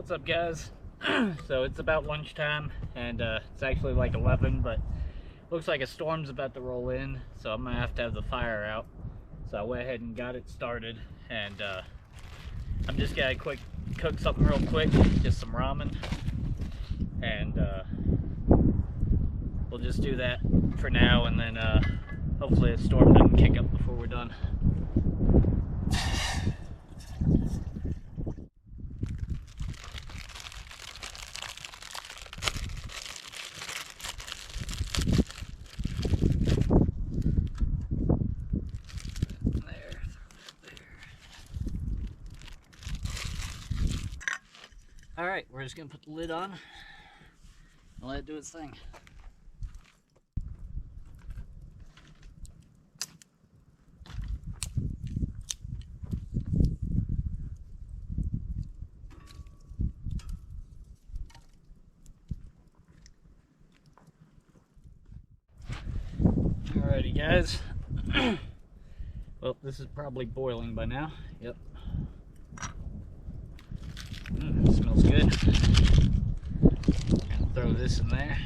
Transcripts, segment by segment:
What's up, guys? So it's about lunchtime, and it's actually like 11, but looks like a storm's about to roll in, so I'm gonna have to have the fire out. So I went ahead and got it started, and I'm just gonna cook something real quick, just some ramen, and we'll just do that for now, and then hopefully the storm doesn't kick up before we're done. Alright, we're just going to put the lid on and let it do its thing. Alrighty, guys. Well, this is probably boiling by now. Yep. Smells good. Gonna throw this in there.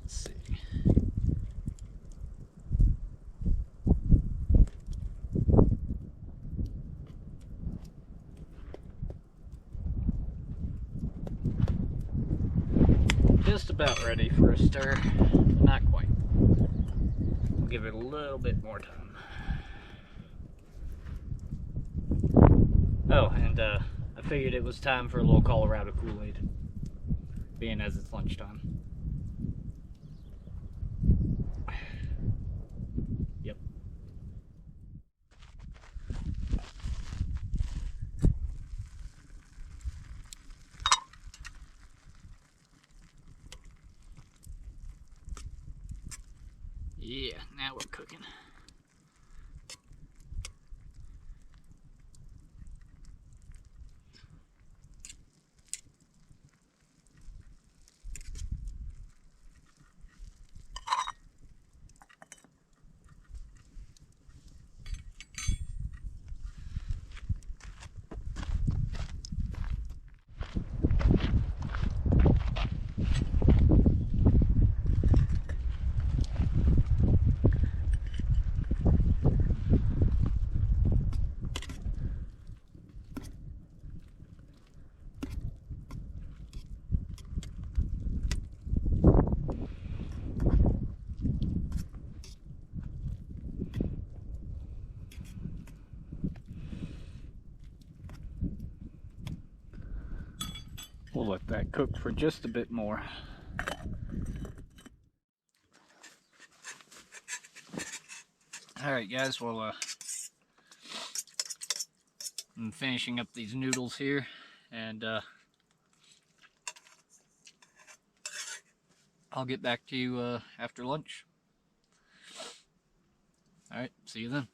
Let's see. Just about ready for a stir. Not quite. We'll give it a little bit more time. Oh, and I figured it was time for a little Colorado Kool-Aid, being as it's lunchtime. Yep. Yeah, now we're cooking. We'll let that cook for just a bit more. Alright, guys, well, I'm finishing up these noodles here, and I'll get back to you after lunch. Alright, see you then.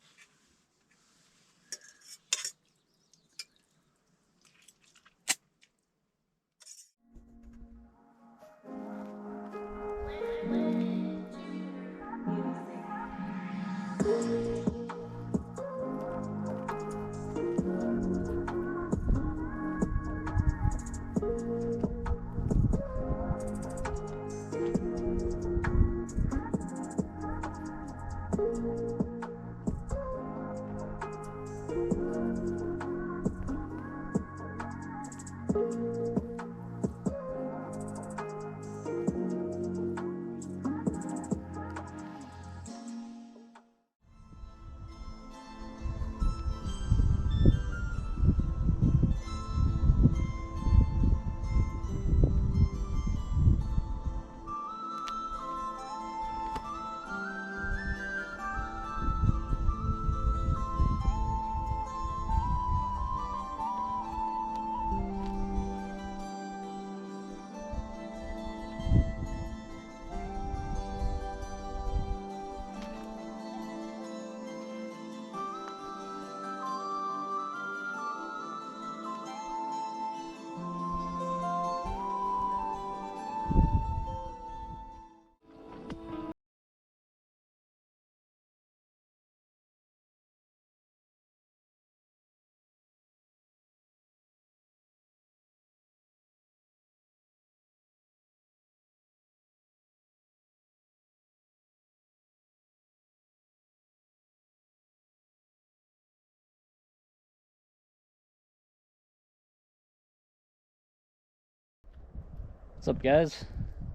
What's up, guys?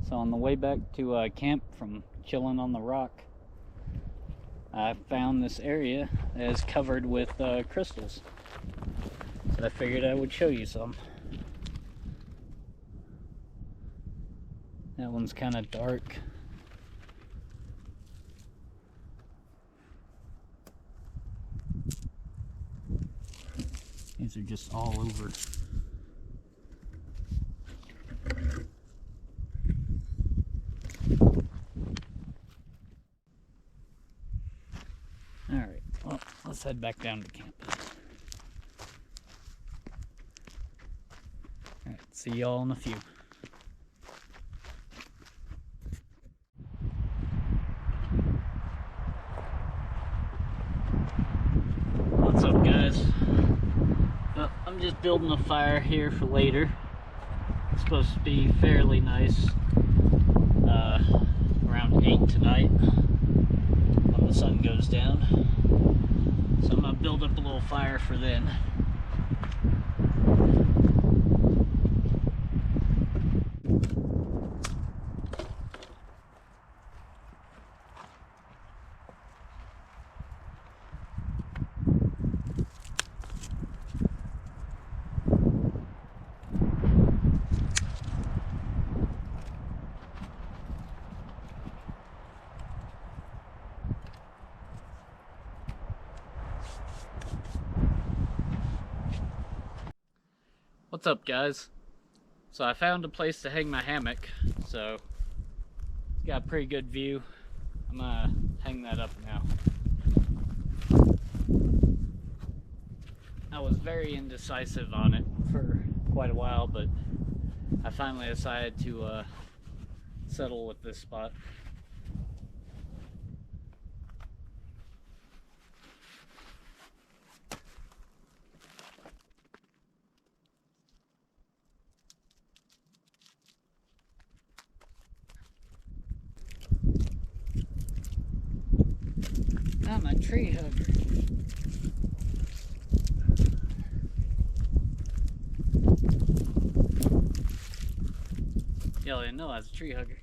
So on the way back to camp from chilling on the rock, I found this area that is covered with crystals. So I figured I would show you some. That one's kind of dark. These are just all over. Alright, well, let's head back down to camp. Alright, see y'all in a few. What's up, guys? Well, I'm just building a fire here for later. It's supposed to be fairly nice around 8 tonight when the sun goes down. So I'm gonna build up a little fire for then. What's up, guys? So I found a place to hang my hammock, so got a pretty good view. I'm gonna hang that up now. I was very indecisive on it for quite a while, but I finally decided to settle with this spot. I'm a tree hugger. Y'all didn't know I was a tree hugger.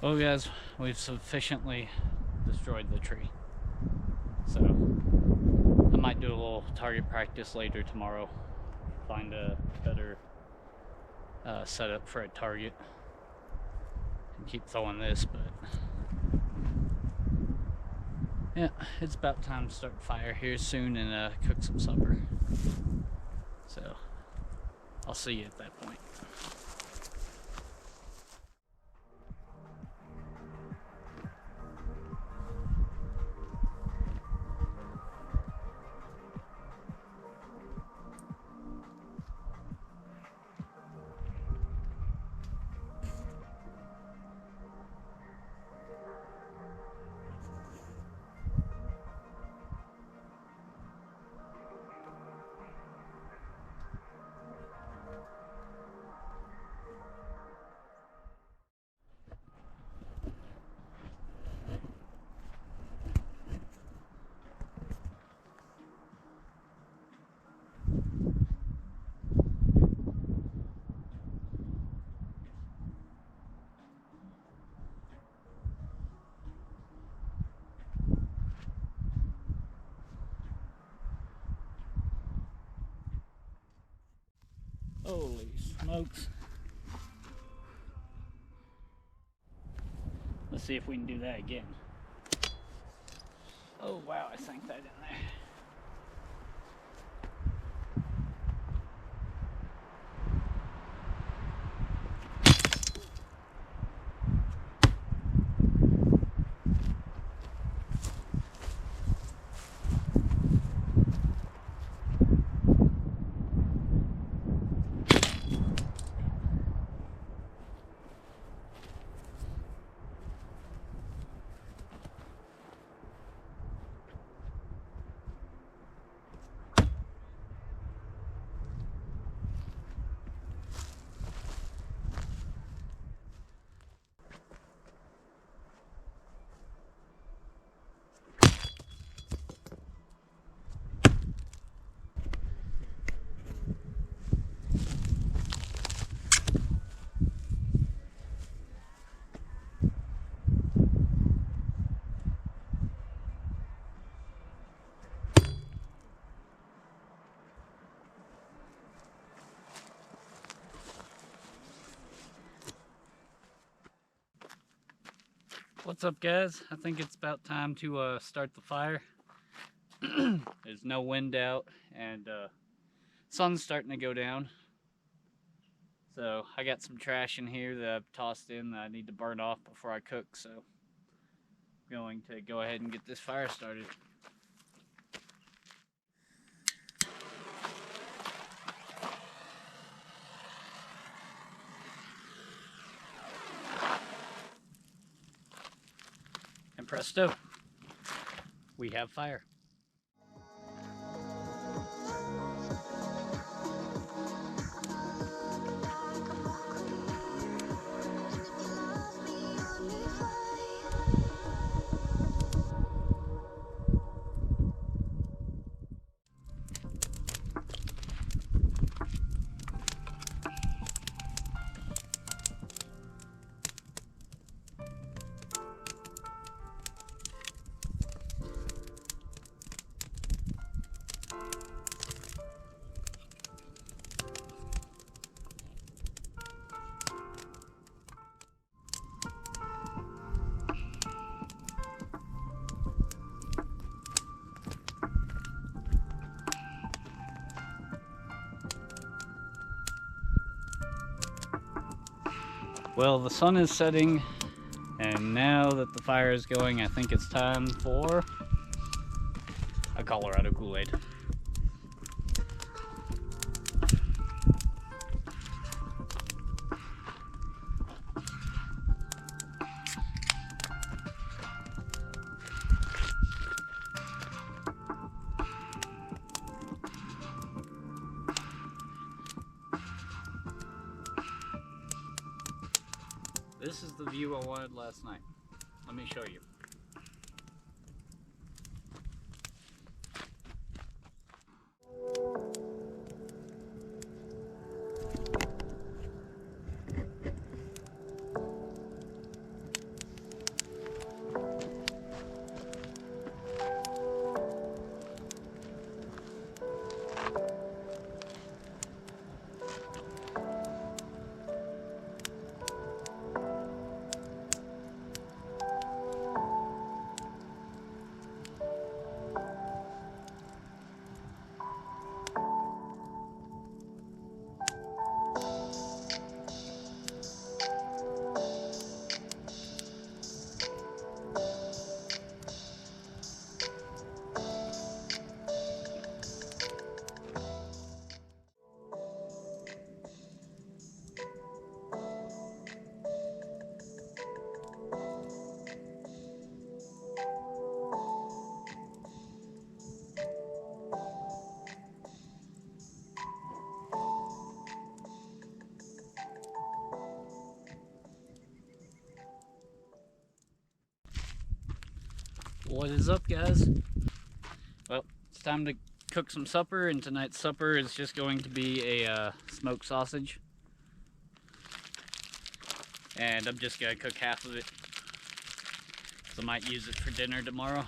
Well, guys, we've sufficiently destroyed the tree. So I might do a little target practice later tomorrow. find a better setup for a target and keep throwing this, but yeah, it's about time to start the fire here soon and cook some supper. So I'll see you at that point. Holy smokes. Let's see if we can do that again. Oh wow, I sank that in there. What's up, guys? I think it's about time to start the fire. There's no wind out and sun's starting to go down. So I got some trash in here that I've tossed in that I need to burn off before I cook. So I'm going to go ahead and get this fire started. And presto, we have fire. Well, the sun is setting, and now that the fire is going, I think it's time for a Colorado Kool-Aid. This is the view I wanted last night. Let me show you. What is up, guys? Well, it's time to cook some supper, and tonight's supper is just going to be a smoked sausage. And I'm just gonna cook half of it, because I might use it for dinner tomorrow.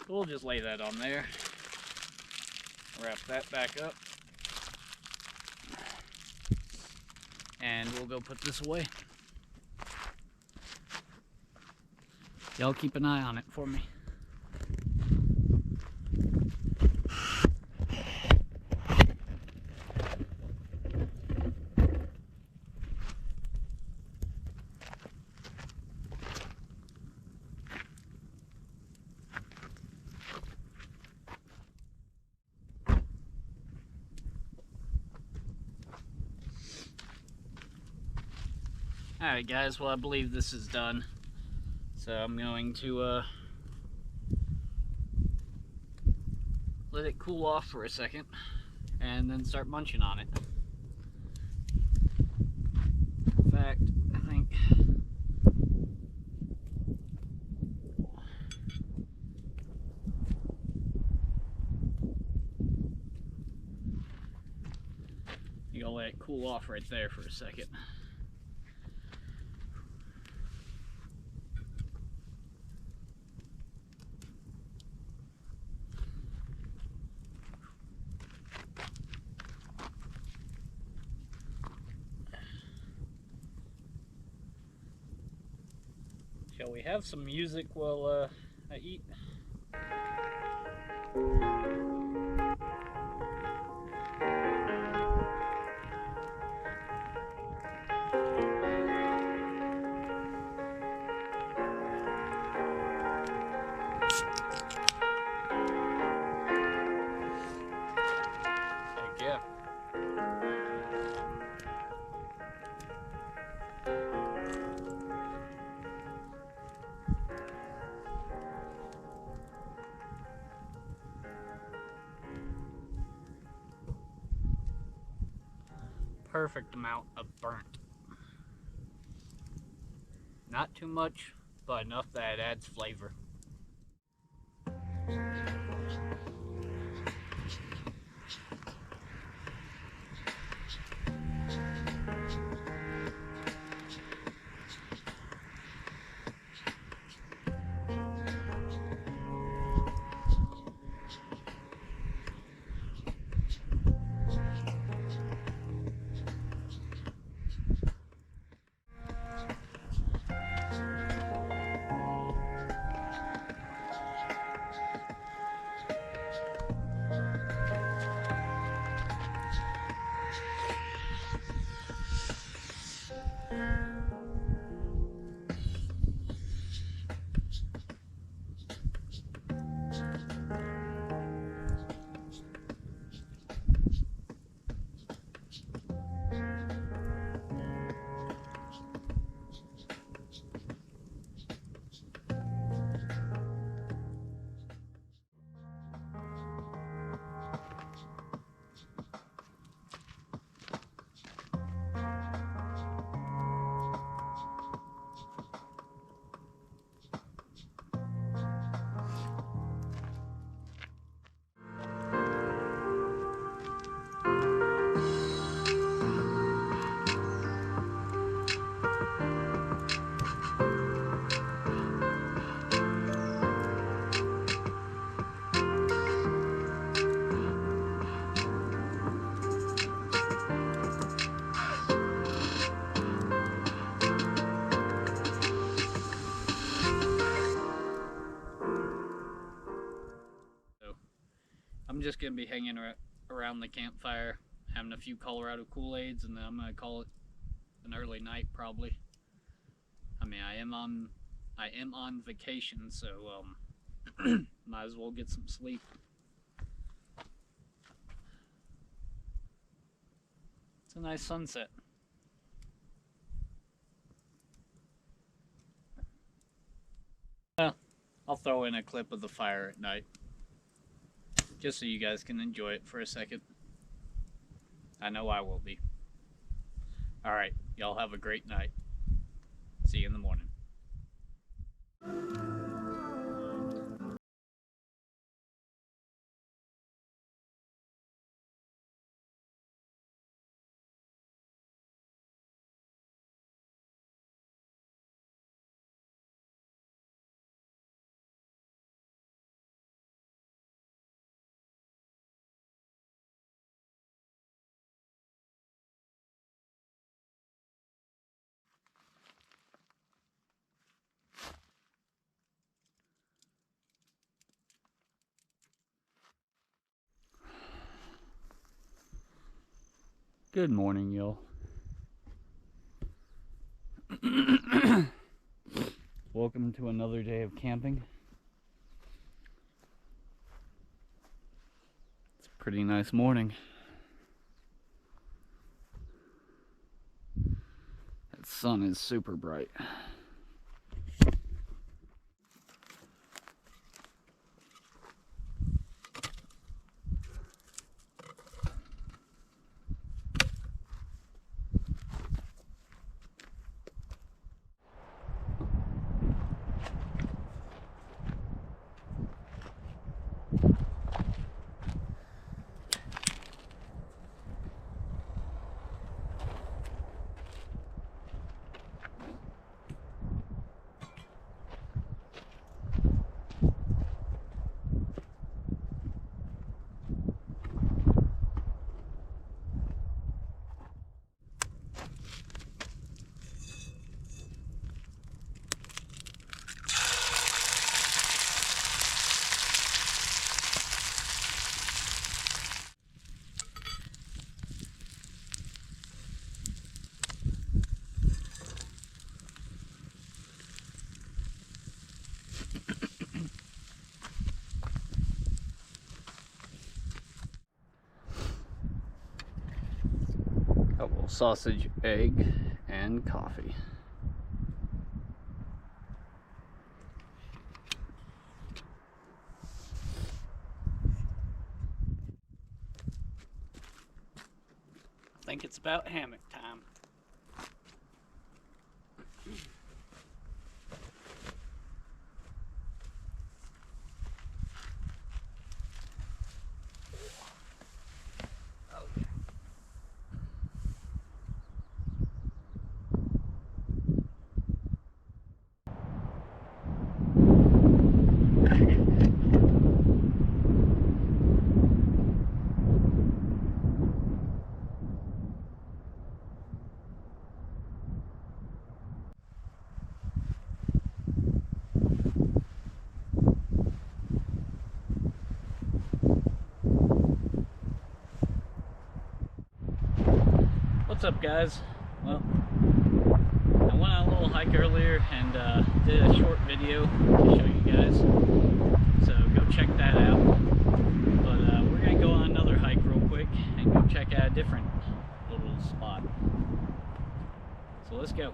We'll just lay that on there. Wrap that back up. And we'll go put this away. Y'all keep an eye on it for me. Alright guys, well I believe this is done. So I'm going to let it cool off for a second and then start munching on it. In fact, I think you're gonna let it cool off right there for a second. Shall we have some music while I eat? Heck yeah. Perfect amount of burnt. Not too much, but enough that it adds flavor. I'm just going to be hanging around the campfire, having a few Colorado Kool-Aids, and then I'm going to call it an early night probably. I mean, I am on vacation, so might as well get some sleep. It's a nice sunset. Well, I'll throw in a clip of the fire at night, just so you guys can enjoy it for a second. I know I will be. Alright, Y'all have a great night. See you in the morning. Good morning, y'all. Welcome to another day of camping. It's a pretty nice morning. That sun is super bright. Couple sausage, egg, and coffee. I think it's about hammock time. What's up, guys? Well, I went on a little hike earlier and did a short video to show you guys, so go check that out. But we're gonna go on another hike real quick and go check out a different little spot. So let's go.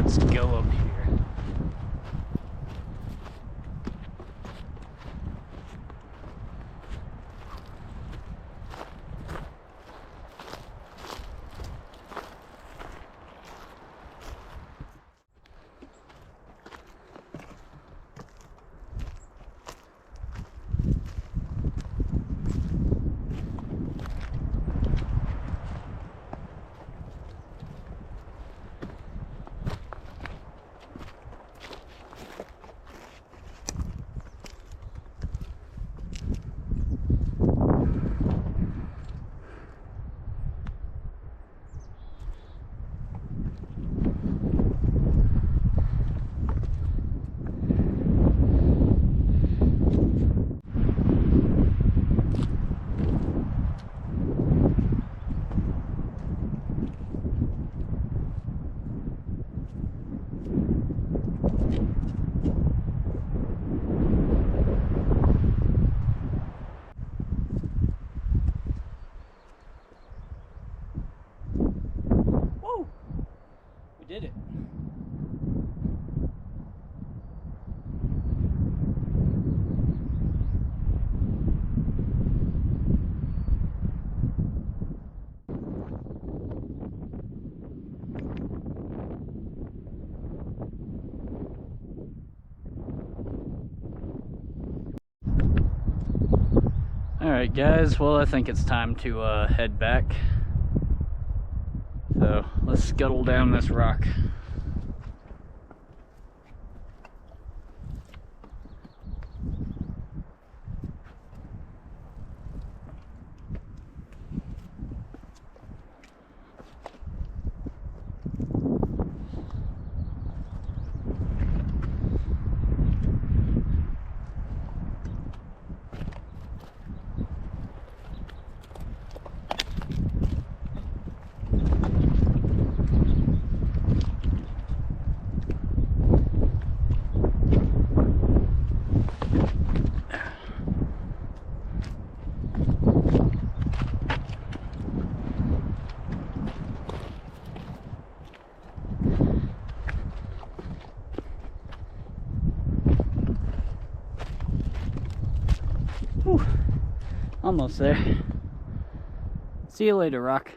let's go up here. Did it. Alright guys, well I think it's time to head back. So let's scuttle down this rock. Whew. Almost there. See you later, Rock.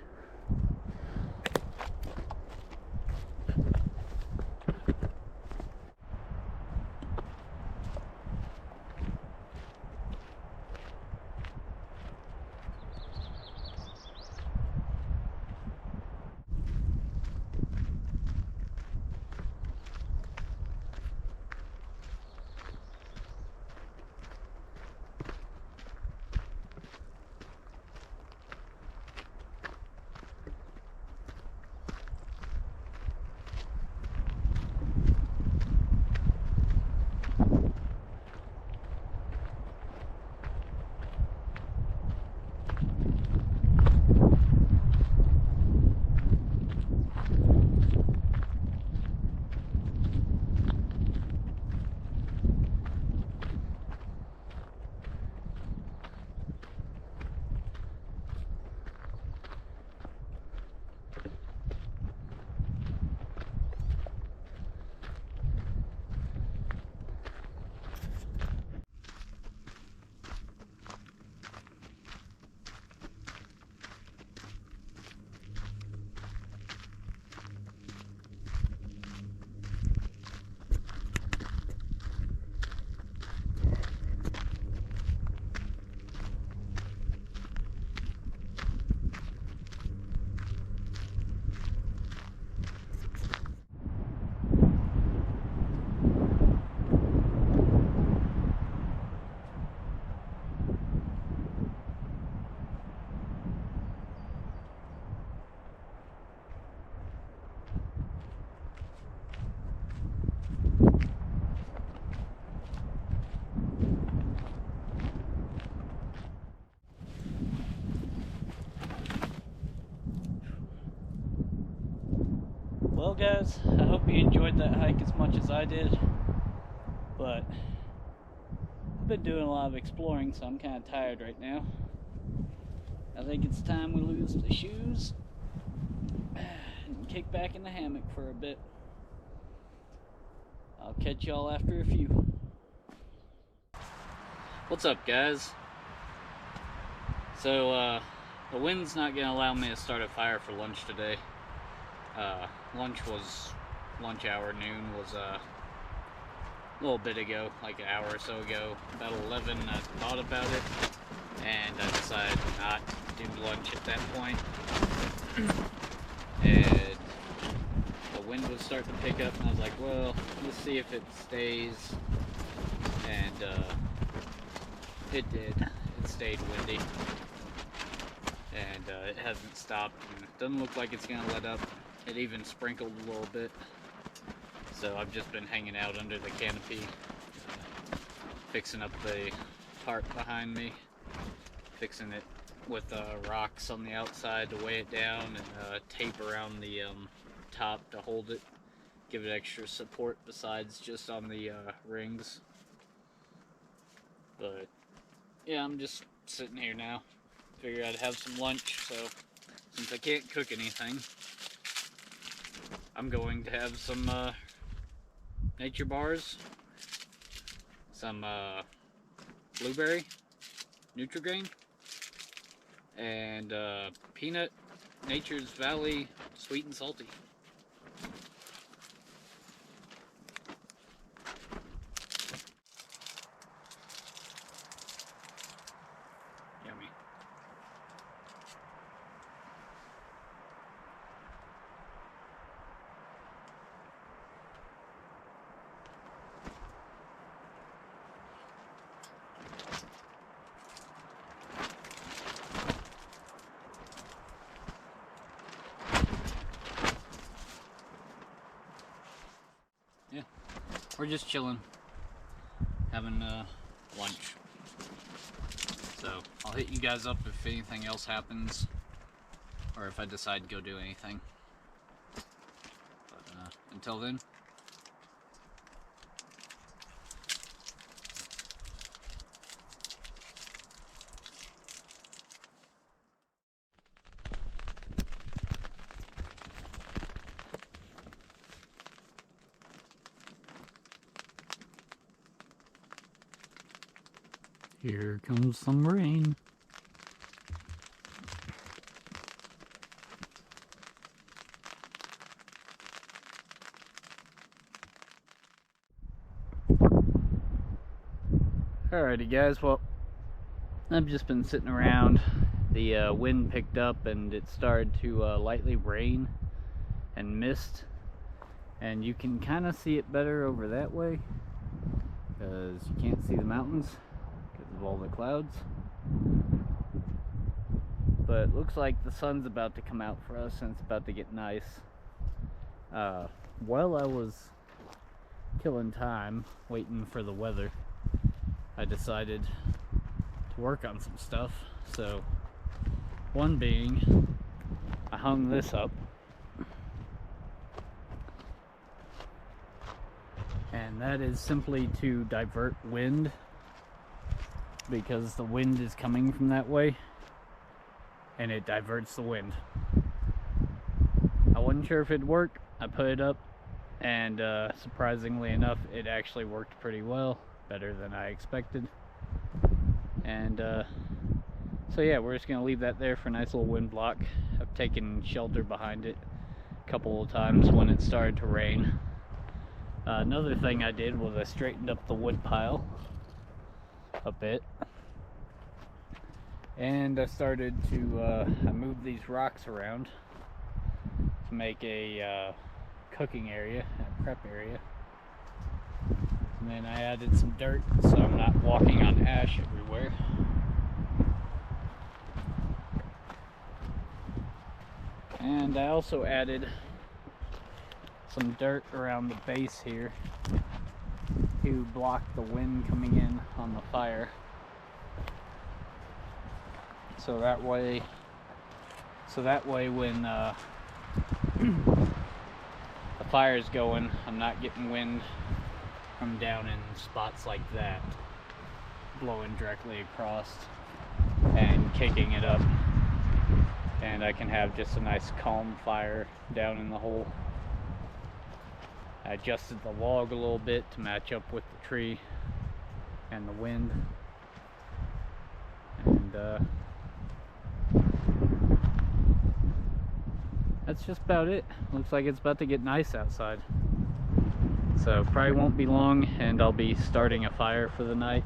Well guys, I hope you enjoyed that hike as much as I did, but I've been doing a lot of exploring, so I'm kind of tired right now. I think it's time we lose the shoes and kick back in the hammock for a bit. I'll catch y'all after a few. What's up, guys? So, the wind's not gonna allow me to start a fire for lunch today. Lunch hour, noon was a little bit ago, like an hour or so ago. About 11, I thought about it, and I decided not to do lunch at that point. And the wind was starting to pick up, and I was like, well, let's see if it stays. And it did. It stayed windy. And it hasn't stopped, and it doesn't look like it's gonna let up. It even sprinkled a little bit. So I've just been hanging out under the canopy, fixing up the tarp behind me, fixing it with rocks on the outside to weigh it down, and tape around the top to hold it, give it extra support besides just on the rings. But yeah, I'm just sitting here now. Figured I'd have some lunch, so since I can't cook anything, I'm going to have some Nature bars, some blueberry, Nutri-Grain, and peanut Nature's Valley sweet and salty. Yummy. Yeah, we're just chilling, having lunch. So I'll hit you guys up if anything else happens, or if I decide to go do anything. But until then. Here comes some rain. Alrighty guys, well, I've just been sitting around. The wind picked up and it started to lightly rain and mist. And you can kind of see it better over that way, because you can't see the mountains of all the clouds. But it looks like the sun's about to come out for us and it's about to get nice. While I was killing time waiting for the weather, I decided to work on some stuff. So one being, I hung this up, and that is simply to divert wind, because the wind is coming from that way and it diverts the wind. I wasn't sure if it'd work. I put it up, and surprisingly enough, it actually worked pretty well, better than I expected. And so yeah, we're just gonna leave that there for a nice little wind block. I've taken shelter behind it a couple of times when it started to rain. Another thing I did was I straightened up the wood pile a bit, and I started to I moved these rocks around to make a cooking area, a prep area, and then I added some dirt so I'm not walking on ash everywhere. And I also added some dirt around the base here to block the wind coming in on the fire. So that way when the fire's going, I'm not getting wind from down in spots like that blowing directly across and kicking it up, and I can have just a nice calm fire down in the hole. I adjusted the log a little bit to match up with the tree and the wind. And that's just about it. Looks like it's about to get nice outside. So probably won't be long and I'll be starting a fire for the night.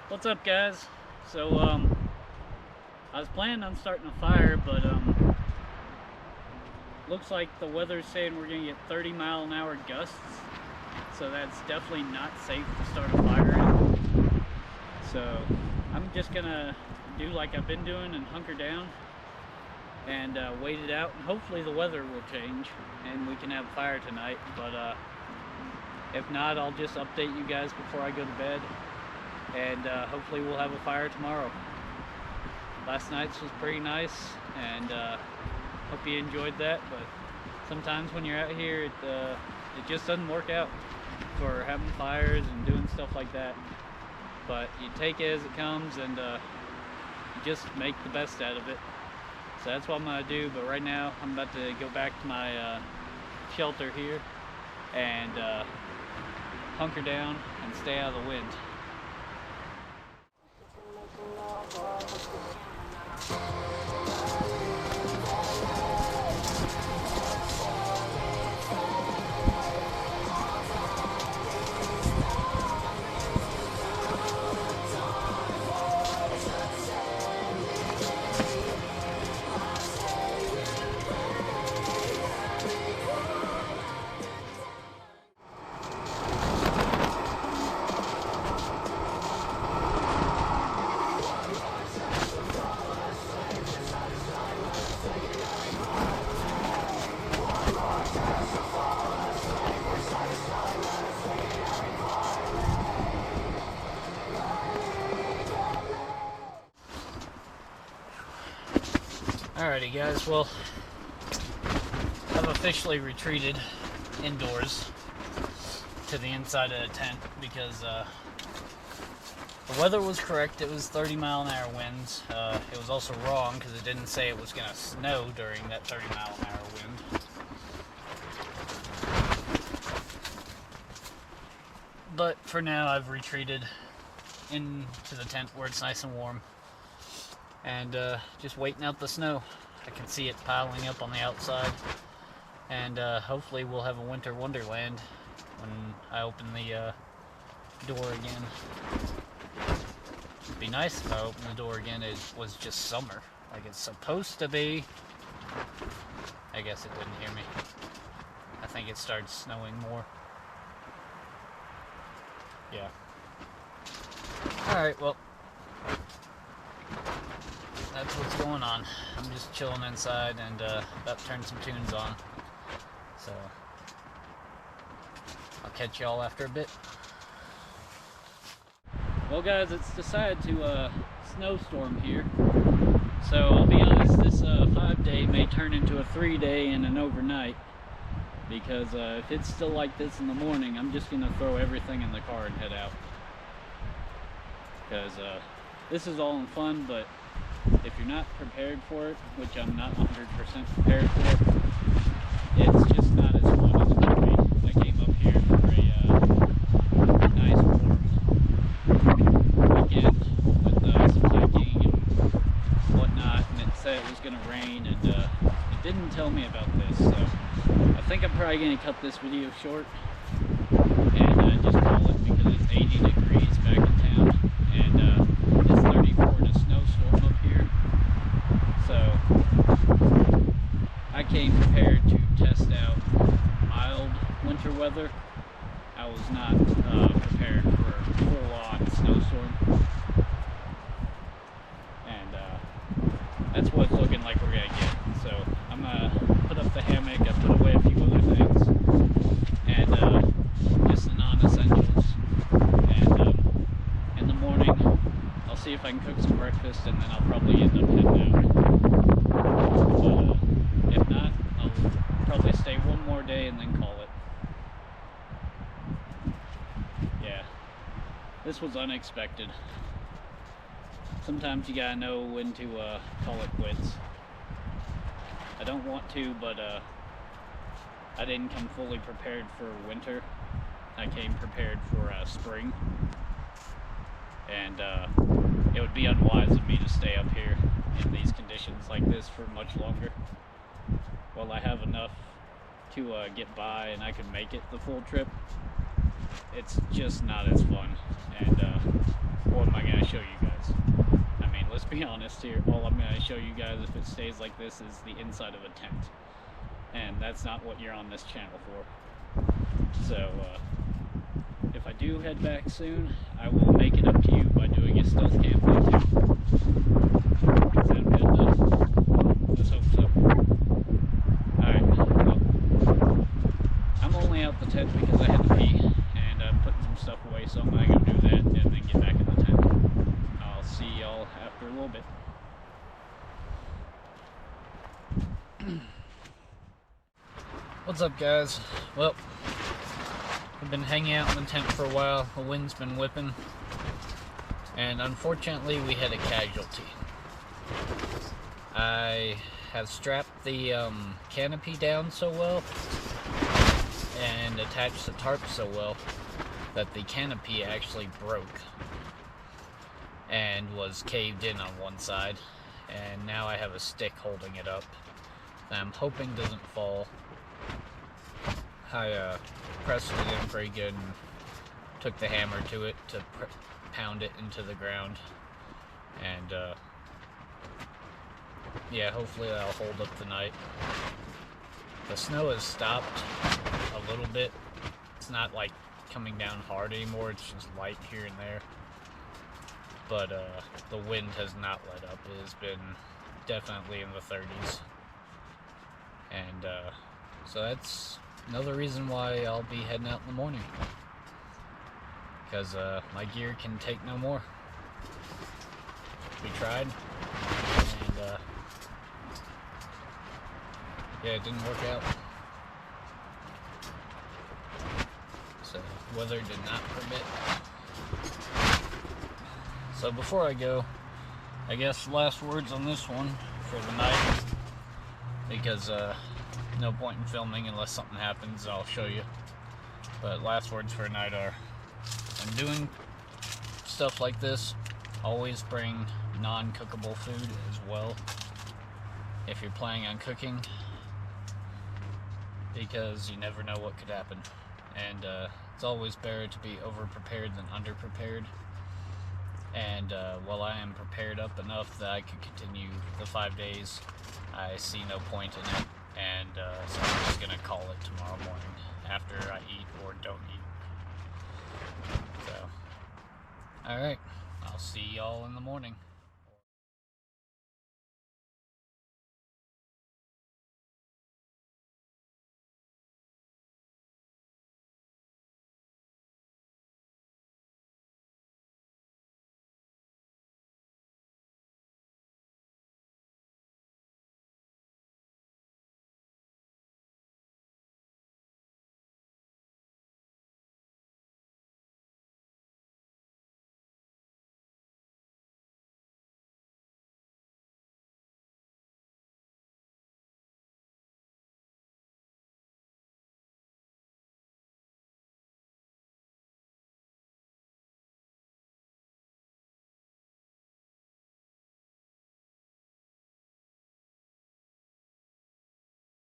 What's up, guys? So I was planning on starting a fire, but looks like the weather's saying we're gonna get 30-mile-an-hour gusts, so that's definitely not safe to start a fire in. So I'm just gonna do like I've been doing and hunker down and wait it out, and hopefully the weather will change and we can have a fire tonight. But if not, I'll just update you guys before I go to bed, and hopefully we'll have a fire tomorrow. Last night's was pretty nice, and hope you enjoyed that. But sometimes when you're out here, it just doesn't work out for having fires and doing stuff like that. But you take it as it comes, and you just make the best out of it. So that's what I'm gonna do. But right now I'm about to go back to my shelter here and hunker down and stay out of the wind. Alrighty guys, well, I've officially retreated indoors to the inside of the tent because the weather was correct. It was 30-mile-an-hour winds. It was also wrong because it didn't say it was going to snow during that 30-mile-an-hour wind. But for now, I've retreated into the tent where it's nice and warm, and just waiting out the snow. I can see it piling up on the outside, and hopefully we'll have a winter wonderland when I open the door again. It'd be nice if I opened the door again it was just summer, like it's supposed to be. I guess it didn't hear me. I think it started snowing more. Yeah. Alright, well, that's what's going on. I'm just chilling inside and about to turn some tunes on. So I'll catch y'all after a bit. Well guys, it's decided to snowstorm here. So I'll be honest, this 5-day may turn into a 3-day and an overnight. Because if it's still like this in the morning, I'm just going to throw everything in the car and head out. Because this is all in fun, but if you're not prepared for it, which I'm not 100% prepared for, it's just not as fun as it could be. I came up here for a nice warm weekend with some hiking and whatnot, and it said it was going to rain, and it didn't tell me about this, so I think I'm probably going to cut this video short and just call it, because it's 80 degrees back in town, and it's 34 in a snowstorm up here. So I came prepared to test out mild winter weather. I was not prepared for a full-on snowstorm, and that's what it's looking like we're going to get. So I'm going to put up the hammock, I put away a few other things, and just the non-essentials, and in the morning I'll see if I can cook some breakfast, and then I'll probably end up heading out. But if not, I'll probably stay one more day and then call it. Yeah. This was unexpected. Sometimes you gotta know when to call it quits. I don't want to, but I didn't come fully prepared for winter. I came prepared for spring. And it would be unwise of me to stay up here in these conditions like this for much longer. While I have enough to get by and I could make it the full trip, it's just not as fun. And what am I going to show you guys? I mean, let's be honest here. All I'm going to show you guys if it stays like this is the inside of a tent. And that's not what you're on this channel for. So, if I do head back soon, I will make it up to you by doing a stealth camping too. Sound good enough? Let's hope so. Alright, well, I'm only out the tent because I had to pee, and I'm putting some stuff away, so I'm gonna go do that and then get back in the tent. I'll see y'all after a little bit. What's up, guys? Well, we've been hanging out in the tent for a while. The wind's been whipping, and unfortunately we had a casualty. I have strapped the canopy down so well and attached the tarp so well that the canopy actually broke and was caved in on one side, and now I have a stick holding it up that I'm hoping doesn't fall. I pressed it in pretty good and took the hammer to it to pound it into the ground, and yeah, hopefully that'll hold up tonight. The snow has stopped a little bit. It's not like coming down hard anymore, it's just light here and there, but the wind has not let up. It has been definitely in the 30s, and so that's another reason why I'll be heading out in the morning, because my gear can take no more. We tried, and yeah, it didn't work out. So weather did not permit. So before I go, I guess last words on this one for the night, because no point in filming unless something happens. I'll show you. But last words for tonight are, when doing stuff like this, always bring non-cookable food as well if you're planning on cooking, because you never know what could happen. And it's always better to be over-prepared than under-prepared. And while I am prepared up enough that I could continue the 5 days, I see no point in it. And so I'm just gonna call it tomorrow morning after I eat or don't eat. So, alright, I'll see y'all in the morning.